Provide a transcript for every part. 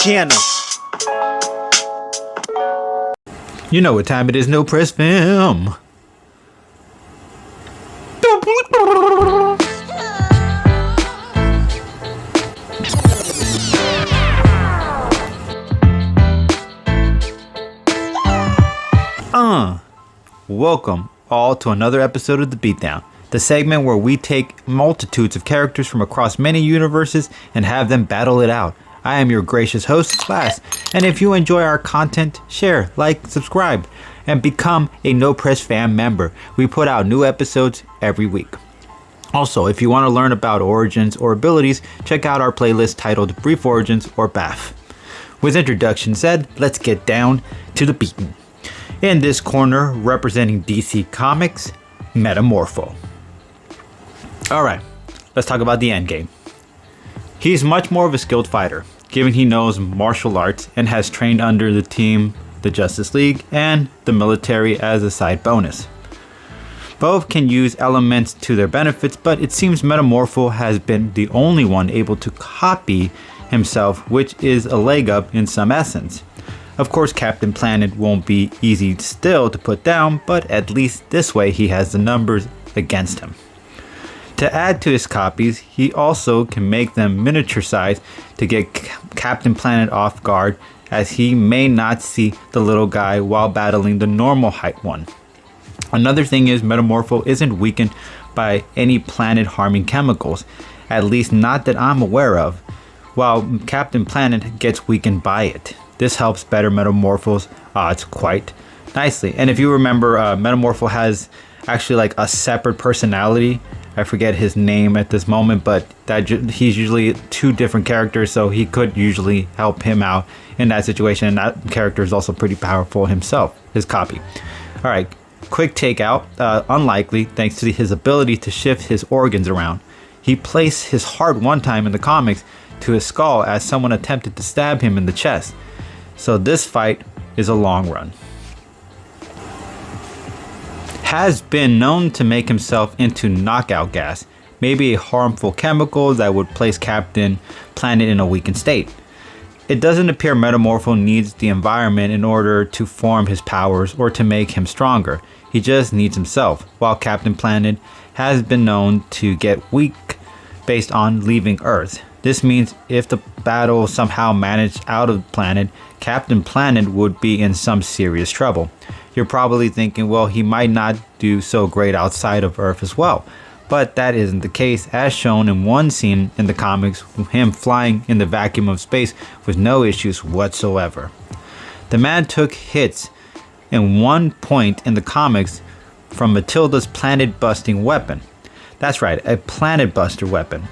channel. You know what time it is, No Press Film. Welcome all to another episode of The Beatdown, the segment where we take multitudes of characters from across many universes and have them battle it out. I am your gracious host, Class, and if you enjoy our content, share, like, subscribe, and become a No Press Fam member. We put out new episodes every week. Also, if you want to learn about origins or abilities, check out our playlist titled Brief Origins or BAF. With introduction said, let's get down to the beaten. In this corner, representing DC Comics, Metamorpho. Alright, let's talk about the endgame. He's much more of a skilled fighter, given he knows martial arts and has trained under the team, the Justice League, and the military as a side bonus. Both can use elements to their benefits, but it seems Metamorpho has been the only one able to copy himself, which is a leg up in some essence. Of course, Captain Planet won't be easy still to put down, but at least this way he has the numbers against him. To add to his copies, he also can make them miniature size to get Captain Planet off guard, as he may not see the little guy while battling the normal height one. Another thing is Metamorpho isn't weakened by any planet harming chemicals, at least not that I'm aware of, while Captain Planet gets weakened by it. This helps better Metamorpho's odds quite nicely. And if you remember, Metamorpho has actually like a separate personality. I forget his name at this moment, but he's usually two different characters, so he could usually help him out in that situation. And that character is also pretty powerful himself, his copy. All right, quick takeout. Unlikely, thanks to his ability to shift his organs around. He placed his heart one time in the comics to his skull as someone attempted to stab him in the chest. So this fight is a long run. Has been known to make himself into knockout gas, maybe a harmful chemical that would place Captain Planet in a weakened state. It doesn't appear Metamorpho needs the environment in order to form his powers or to make him stronger. He just needs himself, while Captain Planet has been known to get weak based on leaving Earth. This means if the battle somehow managed out of the planet, Captain Planet would be in some serious trouble. You're probably thinking, well, he might not do so great outside of Earth as well. But that isn't the case, as shown in one scene in the comics, him flying in the vacuum of space with no issues whatsoever. The man took hits in one point in the comics from Matilda's planet-busting weapon. That's right, a planet-buster weapon.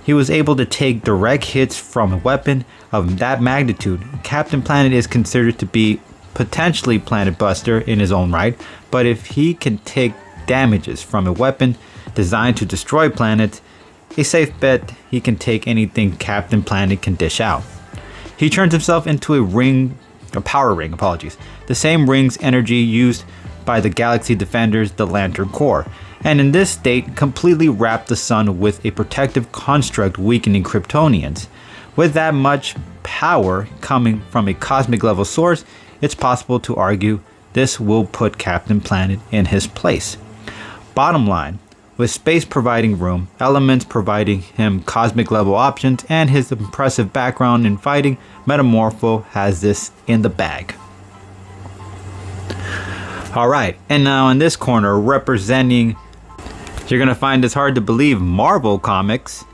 He was able to take direct hits from a weapon of that magnitude. Captain Planet is considered to be potentially Planet Buster in his own right, but if he can take damages from a weapon designed to destroy planets, a safe bet he can take anything Captain Planet can dish out. He turns himself into a power ring, the same ring's energy used by the Galaxy Defenders, the Lantern Corps, and in this state completely wrap the sun with a protective construct weakening Kryptonians. With that much power coming from a cosmic level source, it's possible to argue this will put Captain Planet in his place. Bottom line, with space providing room, elements providing him cosmic level options, and his impressive background in fighting, Metamorpho has this in the bag. Alright, and now in this corner, representing, you're going to find this hard to believe, Marvel Comics.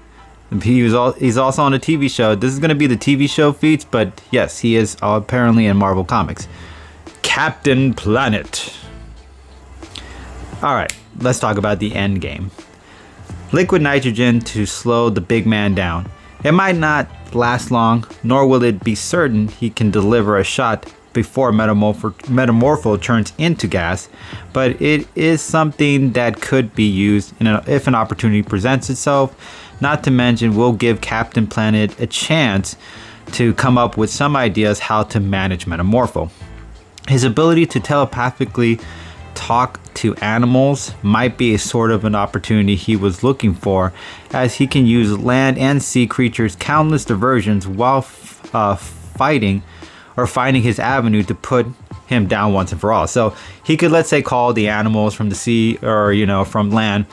He's also on a TV show. This is going to be the TV show feats, but yes, he is apparently in Marvel Comics. Captain Planet. Alright, let's talk about the end game. Liquid nitrogen to slow the big man down. It might not last long, nor will it be certain he can deliver a shot before Metamorpho turns into gas, but it is something that could be used if an opportunity presents itself. Not to mention, we'll give Captain Planet a chance to come up with some ideas how to manage Metamorpho. His ability to telepathically talk to animals might be a sort of an opportunity he was looking for, as he can use land and sea creatures' countless diversions while fighting or finding his avenue to put him down once and for all. So he could, let's say, call the animals from the sea or, from land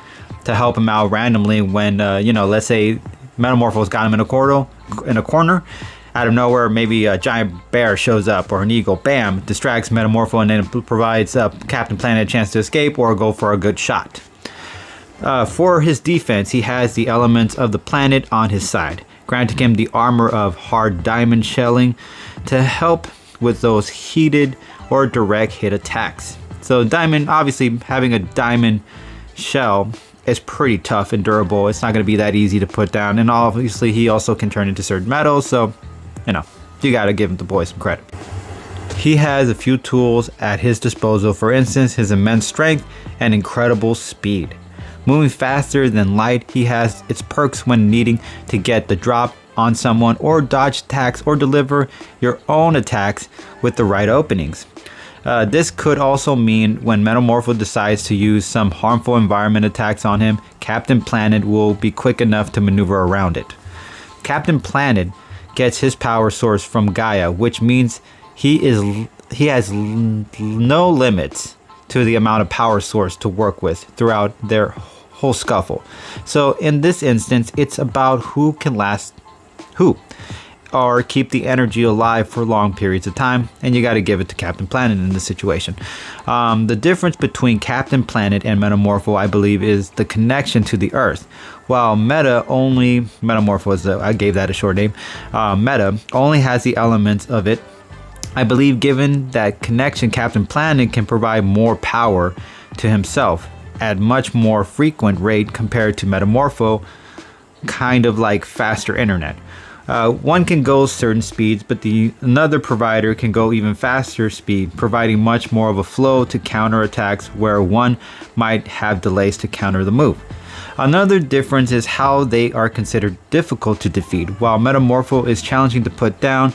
to help him out randomly when, let's say Metamorpho's got him in a corner. Out of nowhere, maybe a giant bear shows up or an eagle, bam, distracts Metamorpho and then provides Captain Planet a chance to escape or go for a good shot. For his defense, he has the elements of the planet on his side, granting him the armor of hard diamond shelling to help with those heated or direct hit attacks. So diamond, obviously having a diamond shell is pretty tough and durable. It's not going to be that easy to put down, and obviously he also can turn into certain metals, so you gotta give the boy some credit. He has a few tools at his disposal, for instance his immense strength and incredible speed. Moving faster than light, he has its perks when needing to get the drop on someone or dodge attacks or deliver your own attacks with the right openings. This could also mean when Metamorpho decides to use some harmful environment attacks on him, Captain Planet will be quick enough to maneuver around it. Captain Planet gets his power source from Gaia, which means he has no limits to the amount of power source to work with throughout their whole scuffle. So in this instance, it's about who can last who or keep the energy alive for long periods of time, and you got to give it to Captain Planet in this situation. The difference between Captain Planet and Metamorpho, I believe, is the connection to the Earth. While Metamorpho, I gave that a short name, Meta only has the elements of it. I believe given that connection, Captain Planet can provide more power to himself at much more frequent rate compared to Metamorpho, kind of like faster internet. One can go certain speeds, but another provider can go even faster speed, providing much more of a flow to counter attacks where one might have delays to counter the move. Another difference is how they are considered difficult to defeat. While Metamorpho is challenging to put down,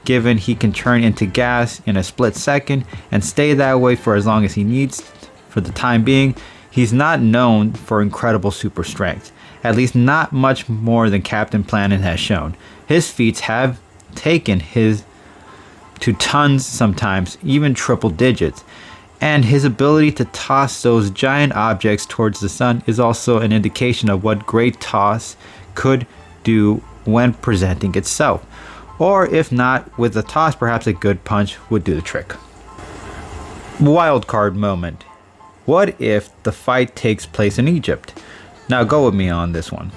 given he can turn into gas in a split second and stay that way for as long as he needs for the time being, he's not known for incredible super strength. At least not much more than Captain Planet has shown. His feats have taken his to tons, sometimes even triple digits, and his ability to toss those giant objects towards the sun is also an indication of what great toss could do when presenting itself. Or if not with a toss, perhaps a good punch would do the trick. Wildcard moment. What if the fight takes place in Egypt? Now go with me on this one.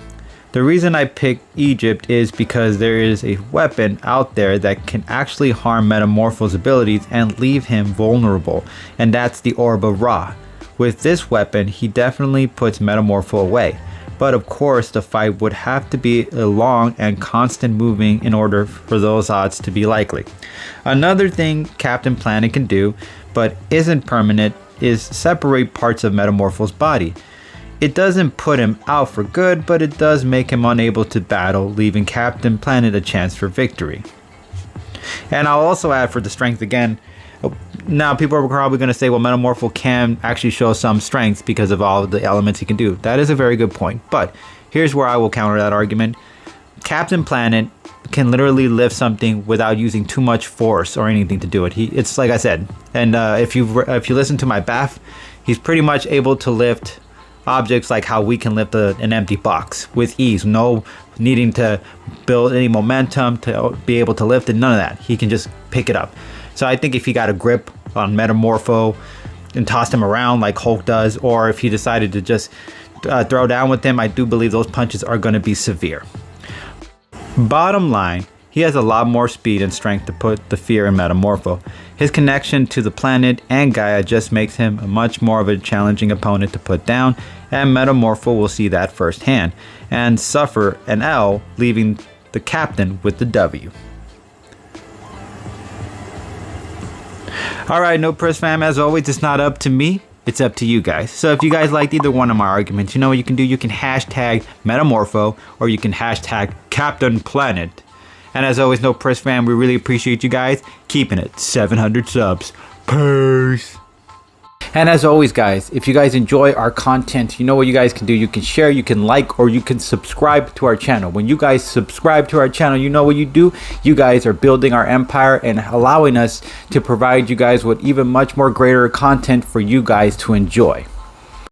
The reason I picked Egypt is because there is a weapon out there that can actually harm Metamorpho's abilities and leave him vulnerable, and that's the Orb of Ra. With this weapon, he definitely puts Metamorpho away, but of course the fight would have to be long and constant moving in order for those odds to be likely. Another thing Captain Planet can do, but isn't permanent, is separate parts of Metamorpho's body. It doesn't put him out for good, but it does make him unable to battle, leaving Captain Planet a chance for victory. And I'll also add for the strength again. Now people are probably going to say, well, Metamorpho can actually show some strength because of all of the elements he can do. That is a very good point, but here's where I will counter that argument. Captain Planet can literally lift something without using too much force or anything to do it. It's like I said, and if you listen to my BAF, he's pretty much able to lift objects like how we can lift an empty box with ease, no needing to build any momentum to be able to lift it, none of that. He can just pick it up. So I think if he got a grip on Metamorpho and tossed him around like Hulk does, or if he decided to just throw down with him, I do believe those punches are going to be severe. Bottom line, he has a lot more speed and strength to put the fear in Metamorpho. His connection to the planet and Gaia just makes him a much more of a challenging opponent to put down, and Metamorpho will see that firsthand and suffer an L, leaving the captain with the W. Alright, No Press fam, as always, it's not up to me, it's up to you guys. So if you guys liked either one of my arguments, you know what you can do? You can hashtag Metamorpho, or you can hashtag Captain Planet. And as always, No Press fam, we really appreciate you guys keeping it 700 subs. Peace. And as always, guys, if you guys enjoy our content, you know what you guys can do. You can share, you can like, or you can subscribe to our channel. When you guys subscribe to our channel, you know what you do. You guys are building our empire and allowing us to provide you guys with even much more greater content for you guys to enjoy.